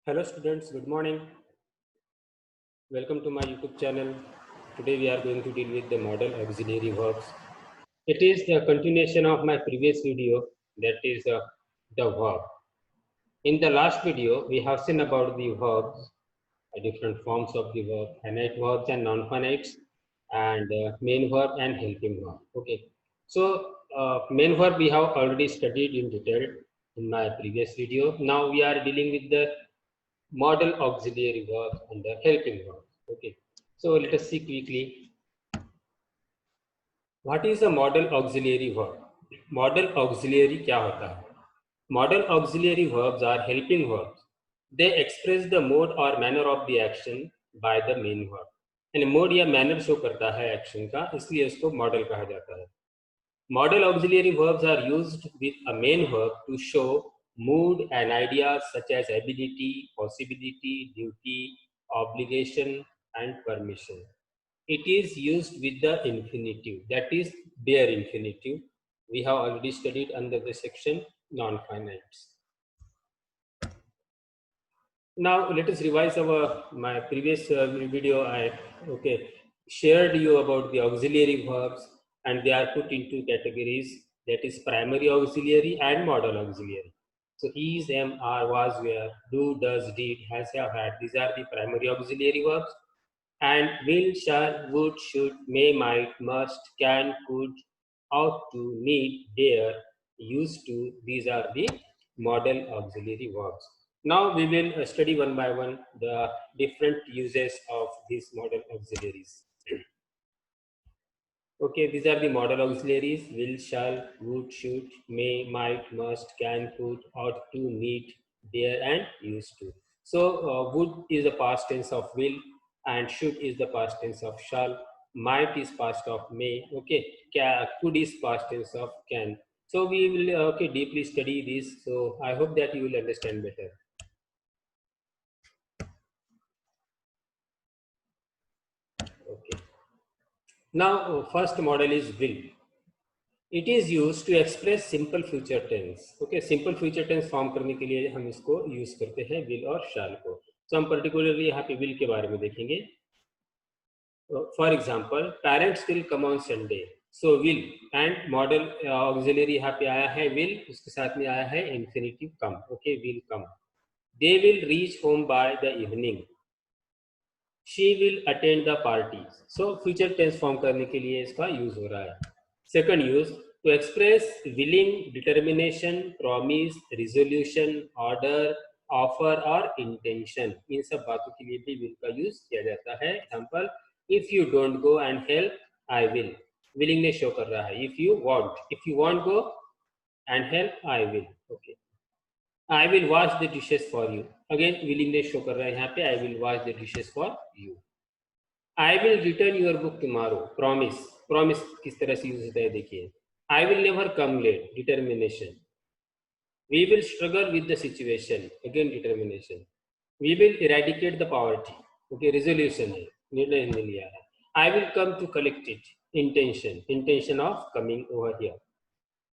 Hello students, good morning. Welcome to my YouTube channel. Today we are going to deal with the model auxiliary verbs. It is the continuation of my previous video, that is the verb. In the last video, we have seen about the verbs, different forms of the verb, finite verbs and non-finites, and main verb and helping verb. Okay. So main verb we have already studied in detail in my previous video. Now we are dealing with the model auxiliary verbs and the helping verbs. Okay, so let us see quickly what is a model auxiliary verb. Model auxiliary क्या होता है? Model auxiliary verbs are helping verbs. They express the mode or manner of the action by the main verb. यानी mode या manner show करता है action का, इसलिए उसको मॉडल कहा जाता है. Model auxiliary verbs are used with a main verb to show mood and ideas such as ability, possibility, duty, obligation, and permission. It is used with the infinitive, that is bare infinitive. We have already studied under the section non-finites. Now let us revise my previous video. I shared you about the auxiliary verbs, and they are put into categories, that is primary auxiliary and model auxiliary. So is, am, are, was, were, do, does, did, has, have, had. These are the primary auxiliary verbs. And will, shall, would, should, may, might, must, can, could, ought to, need, dare, used to. These are the model auxiliary verbs. Now we will study one by one the different uses of these model auxiliaries. Okay, these are the model auxiliaries: will, shall, would, should, may, might, must, can, could, ought to, need, dare, and used to. So would is the past tense of will, and should is the past tense of shall, might is past of may, okay, could is past tense of can. So we will deeply study this. So I hope that you will understand better. Okay. Now, first model is will. It is used to express simple future tense. Okay, simple future tense form करने के लिए हम इसको use करते हैं will और shall को. So हम particularly यहाँ पे will के बारे में देखेंगे. For example, parents will come on Sunday. So will and model auxiliary यहाँ पे आया है will, उसके साथ में आया है infinitive come. Okay, will come. They will reach home by the evening. She will attend the parties. So future tense form करने के लिए इसका यूज हो रहा है. Second use, to express willing, determination, promise, resolution, order, offer और intention. इन सब बातों के लिए भी will का यूज किया जाता है. Example, if you don't go and help, I will. Willingness show कर रहा है. If you want go and help, I will. Okay. I will wash the dishes for you. Again, willingness show कर रहा है यहाँ पे. I will wash the dishes for you. I will return your book tomorrow. Promise. Promise किस तरह से use होता है देखिए. I will never come late. Determination. We will struggle with the situation. Again determination. We will eradicate the poverty. Okay, resolution है, निर्णय हमने लिया है. I will come to collect it. Intention. Intention of coming over here.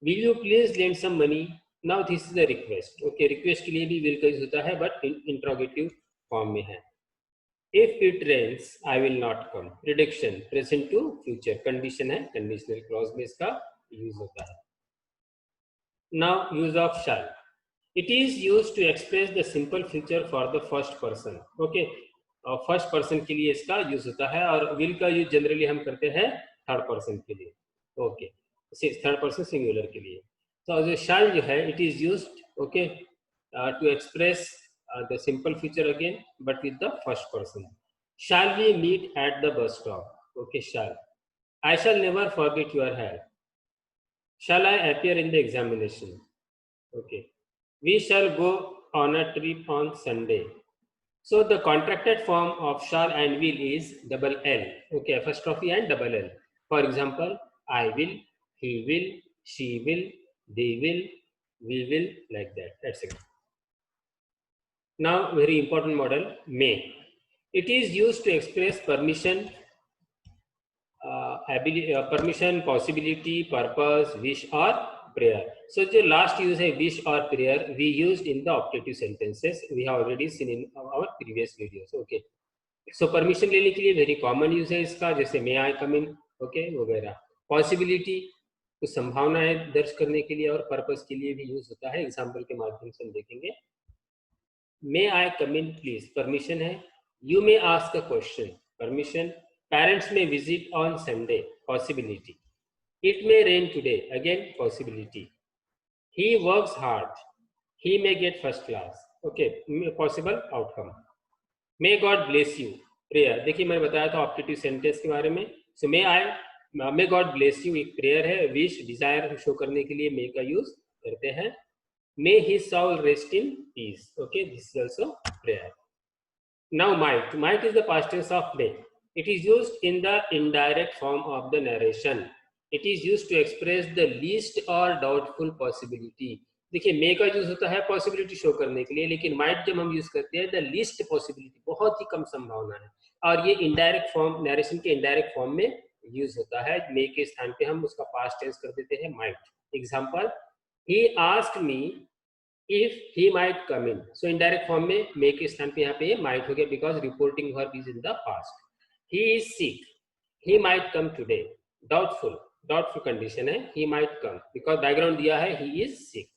Will you please lend some money? Now this is a request. Okay, request के लिए भी will का use होता है, but interrogative form में है. If it rains, I will not come. Prediction, present to future. Condition है, conditional clause में इसका use होता है. Now use of shall. It is used to express the simple future for the first person. Okay, first person के लिए इसका use होता है, और will का use generally हम करते हैं third person के लिए. Okay, third person singular के लिए. So जो shall जो है, it is used okay to express the simple future again, but with the first person. Shall we meet at the bus stop? Okay, shall. I shall never forget your help. Shall I appear in the examination? Okay. We shall go on a trip on Sunday. So the contracted form of shall and will is double L. Okay, apostrophe and double L. For example, I will, he will, she will, they will, we will, like that. That's it. Now, very important model, may. It is used to express permission, permission, possibility, purpose, wish, or prayer. So the last use है wish or prayer we used in the optative sentences. We have already seen in our previous videos. Okay. So permission लेने के लिए very common use है इसका, जैसे may I come in, okay, वगैरह. Possibility कुछ संभावनाएं दर्ज करने के लिए और पर्पस के लिए भी यूज होता है. एग्जाम्पल के माध्यम से हम देखेंगे. May I come in please, permission है. You may ask a question, permission. Parents may visit on Sunday, possibility. It may rain today, again possibility. He works hard, he may get first class, okay, possible outcome. May God bless you, prayer. देखिए मैंने बताया था optative sentence के बारे में. So may God bless you एक prayer है. Wish Dzire show करने के लिए may का यूज करते हैं. May his soul rest in peace, okay, this is also prayer. Now might is the past tense of may. It is used in the indirect form of the narration. It is used to express the least or doubtful possibility. देखिए may का use होता है possibility show करने के लिए, लेकिन might जब हम यूज करते हैं द लीस्ट पॉसिबिलिटी, बहुत ही कम संभावना है, और ये इनडायरेक्ट फॉर्म, नरेशन के इनडायरेक्ट फॉर्म में यूज होता है. may के स्थान पे हम उसका पास्ट टेंस कर देते हैं might. Example, he asked me if he might come in. So indirect form में may के स्थान पे यहाँ पे might हो गया, because reporting verb is in the past. He is sick, he might come today. Doubtful condition है, he might come, because background दिया है he is sick.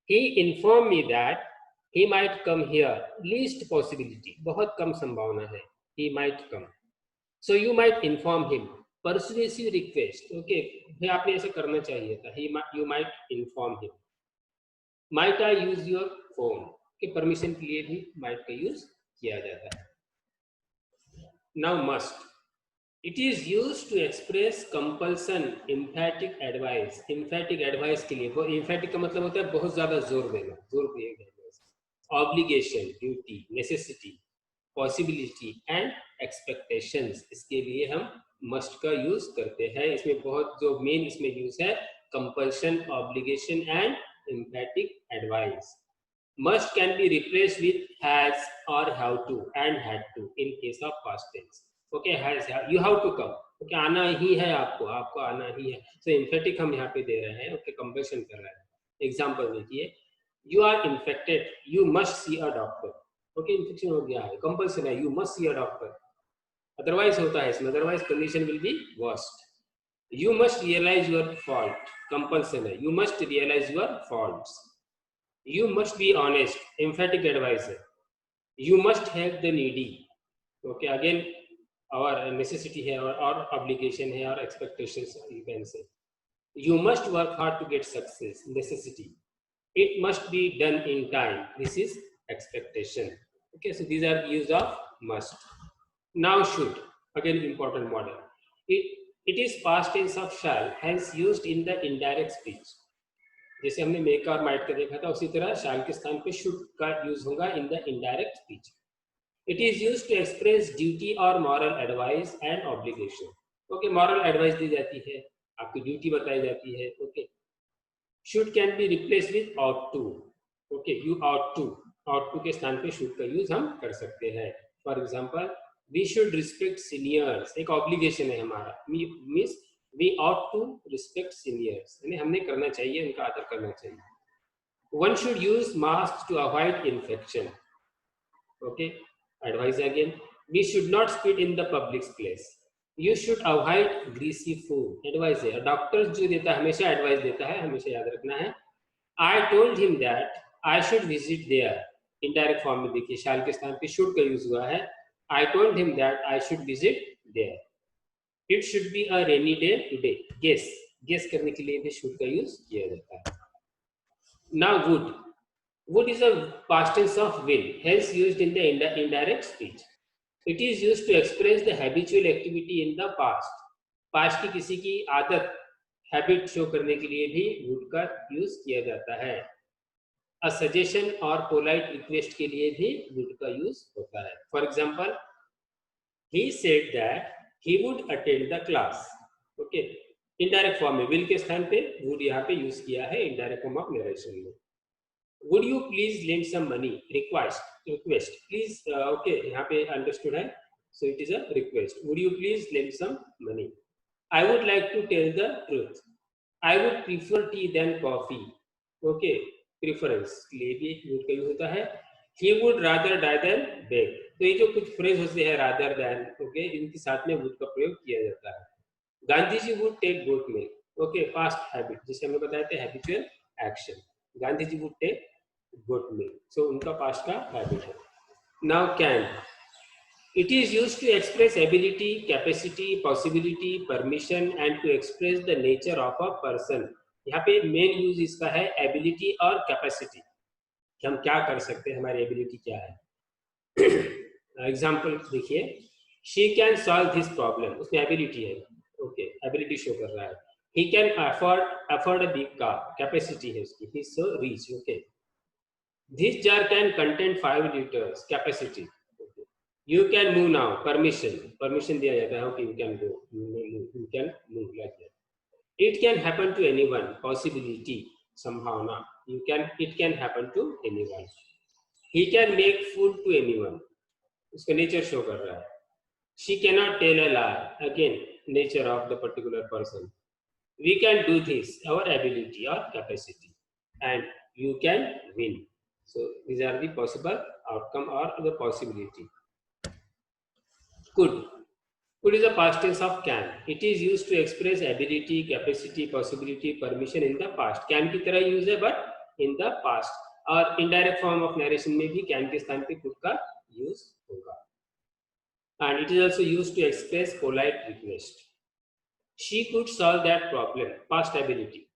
He informed me that he might come here. Least possibility, बहुत कम संभावना है, he might come. So you might inform him. Persuasive request, okay, ये आपने ऐसे करना चाहिए था. You might inform him. Might I use your phone? के परमिशन के लिए भी might का यूज किया जाता है. Now must. It is used to express compulsion, emphatic advice. Emphatic advice के लिए, वो emphatic का मतलब होता है बहुत ज्यादा जोर देना, जोर दिए गए. Obligation, duty, necessity, possibility and expectations. इसके लिए हम must का यूज करते हैं. इसमें बहुत जो मेन इसमें यूज है compulsion, obligation and emphatic advice. Must can be replaced with has or have to and had to in case of past tense. Okay, has, you have to come. Okay, आना ही है आपको आना ही है. So emphatic हम यहाँ पे दे रहे हैं. Okay, compulsion कर रहे हैं. Example देखिए, you are infected, you must see a doctor. Okay, infection हो गया है, compulsion है, you must see a doctor. Otherwise होता है इसमें, otherwise condition will be worst. You must realize your fault, compulsion है, you must realize your faults. You must be honest, emphatic advice है. You must help the needy. Okay, again our necessity है और obligation है और expectations you can say. You must work hard to get success, necessity. It must be done in time, this is expectation. Okay, so these are use of must. Now should, again important model. It is past tense of shall, hence used in the indirect speech. जैसे हमने make और might का देखा था, उसी तरह shall के स्थान पे should का यूज होगा in the indirect speech. It is used to express duty or moral advice and obligation. Okay, moral advice दी जाती है, आपकी duty बताई जाती है. Okay, should can be replaced with ought to. Okay, you ought to के स्थान पे should का यूज हम कर सकते हैं. For example, we should respect seniors, एक obligation है हमारा, means we ought to respect seniors, यानी हमने करना चाहिए, उनका आदर करना चाहिए. One should use masks to avoid infection. Okay, advice again. We should not spit in the public place. You should avoid greasy food. Advice है, डॉक्टर जो देता है हमेशा एडवाइस देता है, हमेशा याद रखना है. I told him that I should visit there. Indirect form में देखिए shall के स्थान पे should का यूज हुआ है. I told him that I should visit there. It should be a rainy day today. Guess करने के लिए भी should का यूज किया जाता है. Now would is a past tense of will, hence used in the indirect speech. It is used to express the habitual activity in the past. Past की किसी की आदत, habit show करने के लिए भी would का यूज किया जाता है. A suggestion और polite request के लिए भी would का यूज होता है. For example, he said that he would attend the class. Okay, indirect form में will के स्थान पे would यहाँ पे यूज किया है indirect form of narration में. Would you please lend some money? Request. Please, okay, यहाँ पे understood है, so it is a request. Would you please lend some money? I would like to tell the truth. I would prefer tea than coffee, okay, preference के लिए भी would का use होता है। He would rather die than beg, तो ये जो कुछ फ्रेज होते हैं रादर देन, ओके, इनके साथ में वुड का प्रयोग किया जाता है। Gandhi ji would take goat milk, okay, past habit जिसे हमने बताया थे habitual action, Gandhi ji would take goat milk, so उनका पास्ट का हैबिट है। Now can, it is used to express ability, capacity, possibility, permission and to express the nature of a person। यहाँ पे main use इसका है एबिलिटी और capacity, कि हम क्या कर सकते हैं, हमारी एबिलिटी क्या है। एग्जाम्पल देखिए, she can solve this problem, उसमें एबिलिटी है, ओके, एबिलिटी शो कर रहा है। He can afford a big car, capacity है उसकी, he is so rich, okay. This jar can contain 5 liters, capacity. You can move now, permission दिया जाता है, okay, you can go, you can move like that. It can happen to anyone, possibility, संभावना, it can happen to anyone. He can make food to anyone, उसका nature show कर रहा है। She cannot tell a lie, again nature of the particular person. We can do this, our ability or capacity, and you can win. So these are the possible outcome or the possibility. Could. Could is a past tense of can. It is used to express ability, capacity, possibility, permission in the past. Can की तरह use है but in the past. और indirect form of narration में भी can के स्थान पे could का use होगा. And it is also used to express polite request. She could solve that problem. Past ability.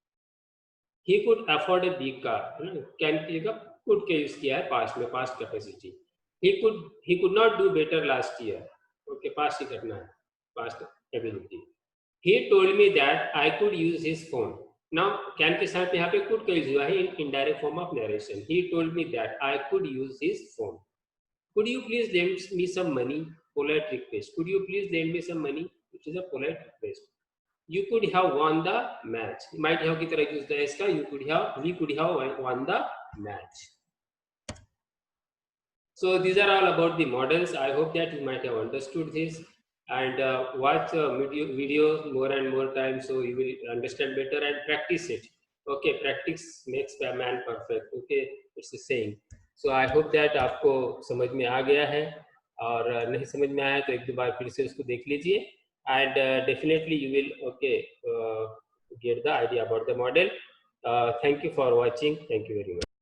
He could afford a big car. Can की जगह could के use किया है past में, past capacity. He could not do better last year. Okay, past ही करना है. Past ability. He told me that I could use his phone. Now can के साथ यहाँ पे could का यूज हुआ है in indirect form of narration. He told me that I could use his phone. Could you please lend me some money? Polite request. Could you please lend me some money? Which is a polite request. You could have won the match. Might have की तरह use है इसका. We could have won the match. So these are all about the models. I hope that you might have understood this. And watch videos more and more times so you will understand better and practice it. Okay, practice makes a man perfect. Okay, it's the saying. So I hope that आपको समझ में आ गया है, और नहीं समझ में आया तो एक दो बार फिर से उसको देख लीजिए, and definitely you will get the idea about the model. Thank you for watching. Thank you very much.